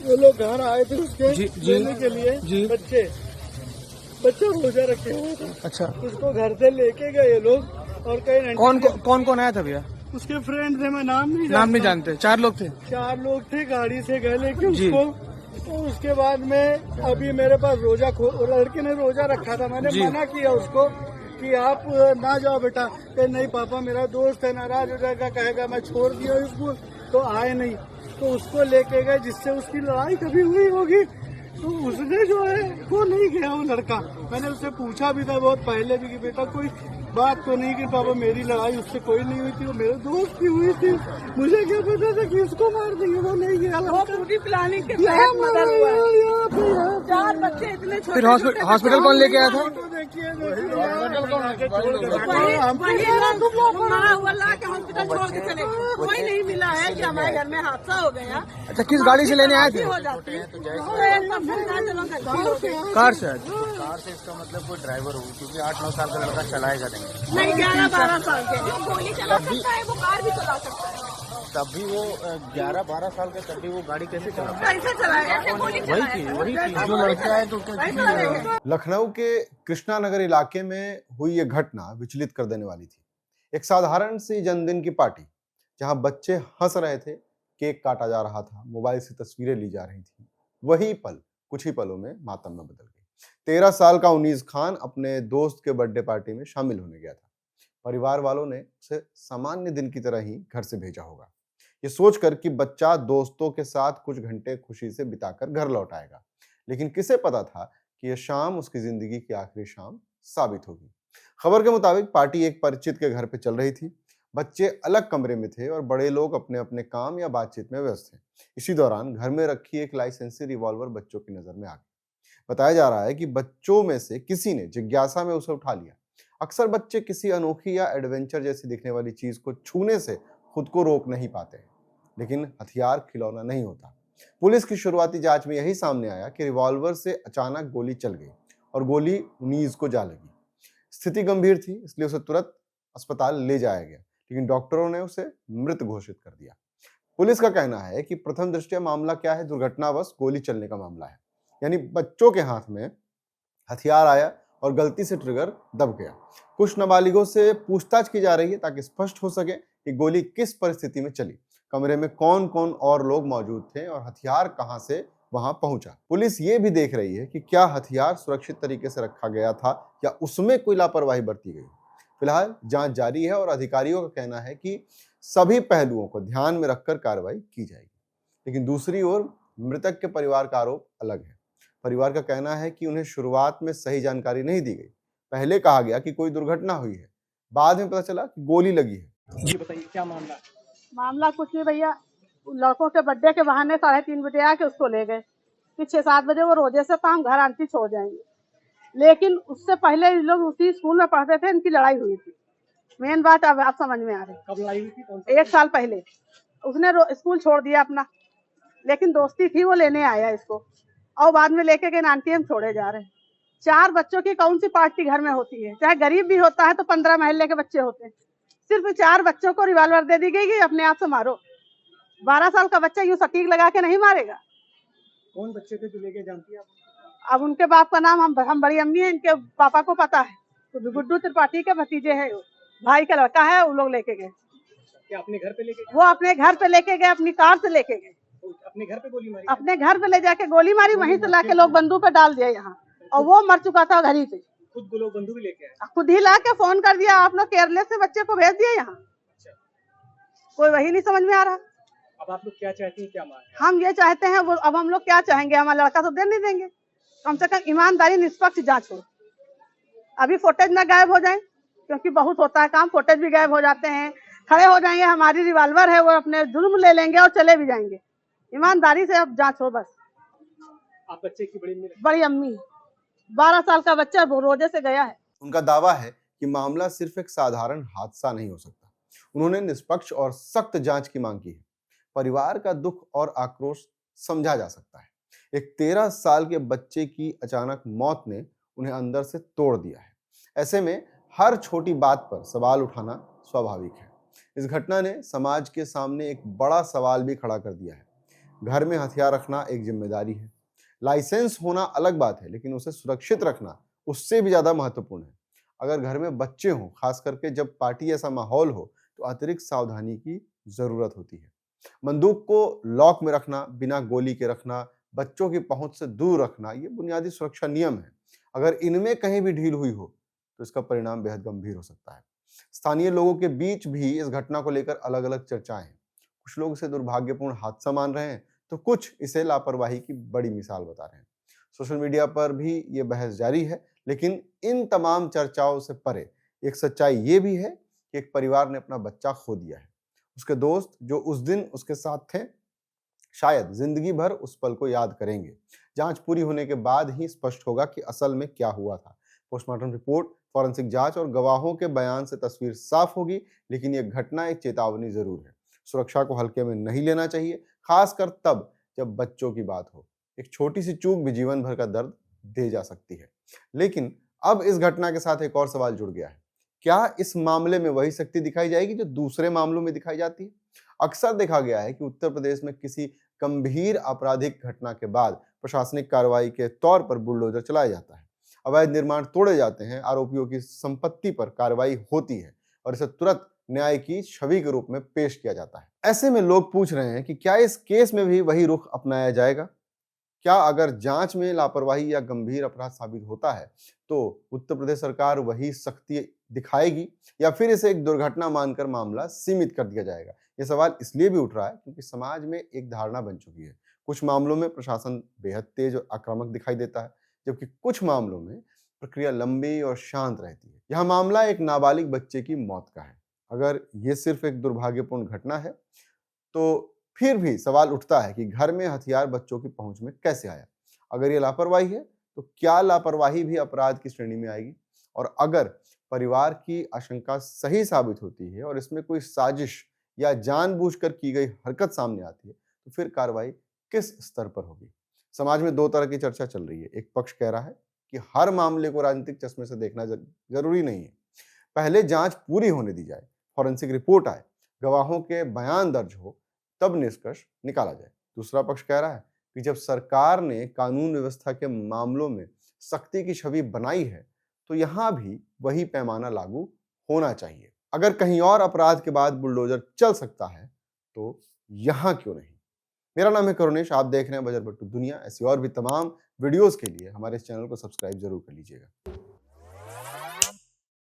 वो लोग घर आए थे उसके जी लेने के लिए जी। बच्चा रोजा रखे हुए थे। अच्छा, उसको घर से लेके गए ये लोग और कहीं कौन कौन आया था भैया? उसके फ्रेंड थे, मैं नाम नहीं नहीं जानते। 4 लोग थे। 4 लोग थे, गाड़ी से गए लेके जी। उसको। तो उसके बाद में अभी मेरे पास लड़के ने रोजा रखा था, मैंने जी। मना किया उसको कि आप ना जाओ बेटा। कहे नहीं पापा मेरा दोस्त है, नाराज हो जाएगा, कहेगा मैं छोड़ दिया स्कूल, तो आए नहीं। तो उसको लेके गए, जिससे उसकी लड़ाई कभी हुई होगी। तो उसने जो है वो नहीं गया वो लड़का। मैंने उससे पूछा भी था बहुत पहले भी कि बेटा कोई बात तो नहीं कि पापा मेरी लड़ाई उससे कोई नहीं हुई थी, वो मेरे दोस्त की हुई थी, मुझे क्या पता था कि उसको मार देंगे। वो नहीं गया। वो पूरी प्लानिंग के तहत मर्डर हुआ है। 4 बच्चे इतने छोटे। फिर हॉस्पिटल कौन लेके आया था? मरा हुआ ला के हॉस्पिटल छोड़ के चले, कोई नहीं मिला है कि हमारे घर में हादसा हो गया। अच्छा, किस गाड़ी से लेने आए थे? हो जाती है कार से। कार से इसका मतलब कोई ड्राइवर होगी, क्योंकि 8-9 साल का लड़का चलाएगा नहीं। नहीं 11-12 साल के जो गोली चला सकता है वो कार भी चला सकता है। तब भी वो 11-12 साल का, तब भी वो गाड़ी कैसे चला? कैसे चलाएगा? ऐसे गोली वही चीज जो लड़के आए तो क्या। लखनऊ के कृष्णा नगर इलाके में हुई ये घटना विचलित कर देने वाली थी। एक साधारण सी जन्मदिन की पार्टी जहां बच्चे हंस रहे थे, केक काटा जा रहा था, मोबाइल से तस्वीरें ली जा रही थी, वही पल कुछ ही पलों में मातम में बदल गई। 13 साल का उनीस खान अपने दोस्त के बर्थडे पार्टी में शामिल होने गया था। परिवार वालों ने उसे सामान्य दिन की तरह ही घर से भेजा होगा, ये सोचकर कि बच्चा दोस्तों के साथ कुछ घंटे खुशी से बिताकर घर लौट आएगा। लेकिन किसे पता था कि यह शाम उसकी जिंदगी की आखिरी शाम साबित होगी। खबर के मुताबिक पार्टी एक परिचित के घर पे चल रही थी। बच्चे अलग कमरे में थे और बड़े लोग अपने अपने काम या बातचीत में व्यस्त थे। इसी दौरान घर में रखी एक लाइसेंसी रिवॉल्वर बच्चों की नजर में आ गई। बताया जा रहा है कि बच्चों में से किसी ने जिज्ञासा में उसे उठा लिया। अक्सर बच्चे किसी अनोखी या एडवेंचर जैसी दिखने वाली चीज को छूने से खुद को रोक नहीं पाते हैं, लेकिन हथियार खिलौना नहीं होता। पुलिस की शुरुआती जांच में यही सामने आया कि रिवॉल्वर से अचानक गोली चल गई और गोली मुनीज को जा लगी। स्थिति गंभीर थी, इसलिए उसे तुरंत अस्पताल ले जाया गया, लेकिन डॉक्टरों ने उसे मृत घोषित कर दिया। पुलिस का कहना है कि प्रथम दृष्टया मामला क्या है, दुर्घटनावश गोली चलने का मामला है, यानी बच्चों के हाथ में हथियार आया और गलती से ट्रिगर दब गया। कुछ नाबालिगों से पूछताछ की जा रही है ताकि स्पष्ट हो सके कि गोली किस परिस्थिति में चली, कमरे में कौन कौन और लोग मौजूद थे और हथियार कहां से वहां पहुंचा। पुलिस ये भी देख रही है कि क्या हथियार सुरक्षित तरीके से रखा गया था या उसमें कोई लापरवाही बरती गई। फिलहाल जांच जारी है और अधिकारियों का कहना है कि सभी पहलुओं को ध्यान में रखकर कार्रवाई की जाएगी। लेकिन दूसरी ओर मृतक के परिवार का आरोप अलग है। परिवार का कहना है कि उन्हें शुरुआत में सही जानकारी नहीं दी गई। पहले कहा गया कि कोई दुर्घटना हुई है, बाद में पता चला कि गोली लगी है। जी बताइए, क्या मामला? मामला कुछ नहीं भैया, लड़कों के बर्थडे के बहाने 3:30 बजे आके उसको ले गए कि 6-7 बजे वो रोजे से काम घर आंटी छोड़ जाएंगे। लेकिन उससे पहले ये लोग उसी स्कूल में पढ़ते थे, इनकी लड़ाई हुई थी। मेन बात अब आप समझ में आ रही। कब लड़ाई हुई थी? 1 साल पहले उसने स्कूल छोड़ दिया अपना, लेकिन दोस्ती थी, वो लेने आया इसको और बाद में लेके गए आंटी हम छोड़े जा रहे हैं। 4 बच्चों की कौन सी पार्टी घर में होती है? चाहे गरीब भी होता है तो 15 महल्ले के बच्चे होते हैं। सिर्फ 4 बच्चों को रिवॉल्वर दे दी गई कि अपने आप से मारो। 12 साल का बच्चा यूं सटीक लगा के नहीं मारेगा। कौन बच्चे थे जो लेके जानती है आप? अब उनके बाप का नाम हम बड़ी अम्मी है, इनके पापा को पता है। तो गुड्डू त्रिपाठी के भतीजे है, वो भाई का लड़का है। वो लोग लेके गए। क्या अपने घर पे लेके गए? वो अपने घर पे लेके गए, अपनी कार से लेके गए। अपने घर पे गोली मारी? अपने घर पे ले जाके गोली मारी, वहीं से लाके लोग बंदूक पे डाल दिया यहाँ, और वो मर चुका था घर ही पे। खुद लोग बंदूक लेके आए? खुद ही ला के फोन कर दिया, आप लोग केयरलेस से बच्चे को भेज दिया यहाँ। कोई वही नहीं समझ में आ रहा। अब आप लोग क्या चाहती हैं, क्या मांग? हम ये चाहते हैं, वो अब हम लोग क्या चाहेंगे, हमारा लड़का तो दे नहीं देंगे। कम से कम ईमानदारी निष्पक्ष जांच हो। अभी फुटेज ना गायब हो जाए, क्योंकि बहुत होता है काम, फुटेज भी गायब हो जाते हैं, खड़े हो जाएंगे, हमारी रिवॉल्वर है, वो अपने जुर्म ले लेंगे और चले भी जाएंगे। ईमानदारी से अब जांच हो बस। आप बच्चे की बड़ी अम्मी, 12 साल का बच्चा रोजे से गया है। उनका दावा है कि मामला सिर्फ एक साधारण हादसा नहीं हो सकता। उन्होंने निष्पक्ष और सख्त जांच की मांग की है। परिवार का दुख और आक्रोश समझा जा सकता है। एक 13 साल के बच्चे की अचानक मौत ने उन्हें अंदर से तोड़ दिया है। ऐसे में हर छोटी बात पर सवाल उठाना स्वाभाविक है। इस घटना ने समाज के सामने एक बड़ा सवाल भी खड़ा कर दिया है। घर में हथियार रखना एक जिम्मेदारी है। लाइसेंस होना अलग बात है, लेकिन उसे सुरक्षित रखना उससे भी ज्यादा महत्वपूर्ण है। अगर घर में बच्चे हों, खास करके जब पार्टी ऐसा माहौल हो, तो अतिरिक्त सावधानी की जरूरत होती है। बंदूक को लॉक में रखना, बिना गोली के रखना, बच्चों की पहुंच से दूर रखना, ये बुनियादी सुरक्षा नियम है। अगर इनमें कहीं भी ढील हुई हो तो इसका परिणाम बेहद गंभीर हो सकता है। स्थानीय लोगों के बीच भी इस घटना को लेकर अलग अलग चर्चाएं हैं। कुछ लोग इसे दुर्भाग्यपूर्ण हादसा मान रहे हैं, तो कुछ इसे लापरवाही की बड़ी मिसाल बता रहे हैं। सोशल मीडिया पर भी ये बहस जारी है, लेकिन इन तमाम चर्चाओं से परे एक सच्चाई ये भी है कि एक परिवार ने अपना बच्चा खो दिया है। उसके दोस्त जो उस दिन उसके साथ थे, शायद जिंदगी भर उस पल को याद करेंगे। जांच पूरी होने के बाद ही स्पष्ट होगा कि असल में क्या हुआ था। पोस्टमार्टम रिपोर्ट, फॉरेंसिक जांच और गवाहों के बयान से तस्वीर साफ होगी, लेकिन यह घटना एक चेतावनी जरूर है। सुरक्षा को हल्के में नहीं लेना चाहिए, खासकर तब जब बच्चों की बात हो। एक छोटी सी चूक भी जीवन भर का दर्द दे जा सकती है। लेकिन अब इस घटना के साथ एक और सवाल जुड़ गया है। क्या इस मामले में वही शक्ति दिखाई जाएगी जो दूसरे मामलों में दिखाई जाती है? अक्सर देखा गया है कि उत्तर प्रदेश में किसी गंभीर आपराधिक घटना के बाद प्रशासनिक कार्रवाई के तौर पर बुलडोजर चलाया जाता है। अवैध निर्माण तोड़े जाते हैं, आरोपियों की संपत्ति पर कार्रवाई होती है और इसे तुरंत न्याय की छवि के रूप में पेश किया जाता है। ऐसे में लोग पूछ रहे हैं कि क्या इस केस में भी वही रुख अपनाया जाएगा? क्या अगर जांच में लापरवाही या गंभीर अपराध साबित होता है तो उत्तर प्रदेश सरकार वही सख्ती दिखाएगी, या फिर इसे एक दुर्घटना मानकर मामला सीमित कर दिया जाएगा? ये सवाल इसलिए भी उठ रहा है क्योंकि समाज में एक धारणा बन चुकी है। कुछ मामलों में प्रशासन बेहद तेज और आक्रामक दिखाई देता है, जबकि कुछ मामलों में प्रक्रिया लंबी और शांत रहती है। यह मामला एक नाबालिग बच्चे की मौत का है। अगर ये सिर्फ एक दुर्भाग्यपूर्ण घटना है, तो फिर भी सवाल उठता है कि घर में हथियार बच्चों की पहुंच में कैसे आया? अगर ये लापरवाही है, तो क्या लापरवाही भी अपराध की श्रेणी में आएगी? और अगर परिवार की आशंका सही साबित होती है और इसमें कोई साजिश या जानबूझकर की गई हरकत सामने आती है, तो फिर कार्रवाई किस स्तर पर होगी? समाज में दो तरह की चर्चा चल रही है। एक पक्ष कह रहा है कि हर मामले को राजनीतिक चश्मे से देखना जरूरी नहीं है, पहले जांच पूरी होने दी जाए, फॉरेंसिक रिपोर्ट आए, गवाहों के बयान दर्ज हो, तब निष्कर्ष निकाला जाए। दूसरा पक्ष कह रहा है कि जब सरकार ने कानून व्यवस्था के मामलों में सख्ती की छवि बनाई है, तो यहां भी वही पैमाना लागू होना चाहिए। अगर कहीं और अपराध के बाद बुलडोजर चल सकता है, तो यहां क्यों नहीं? मेरा नाम है करुणेश, आप देख रहे हैं बजरबट्टू दुनिया। ऐसी और भी तमाम वीडियोस के लिए हमारे इस चैनल को सब्सक्राइब जरूर कर लीजिएगा।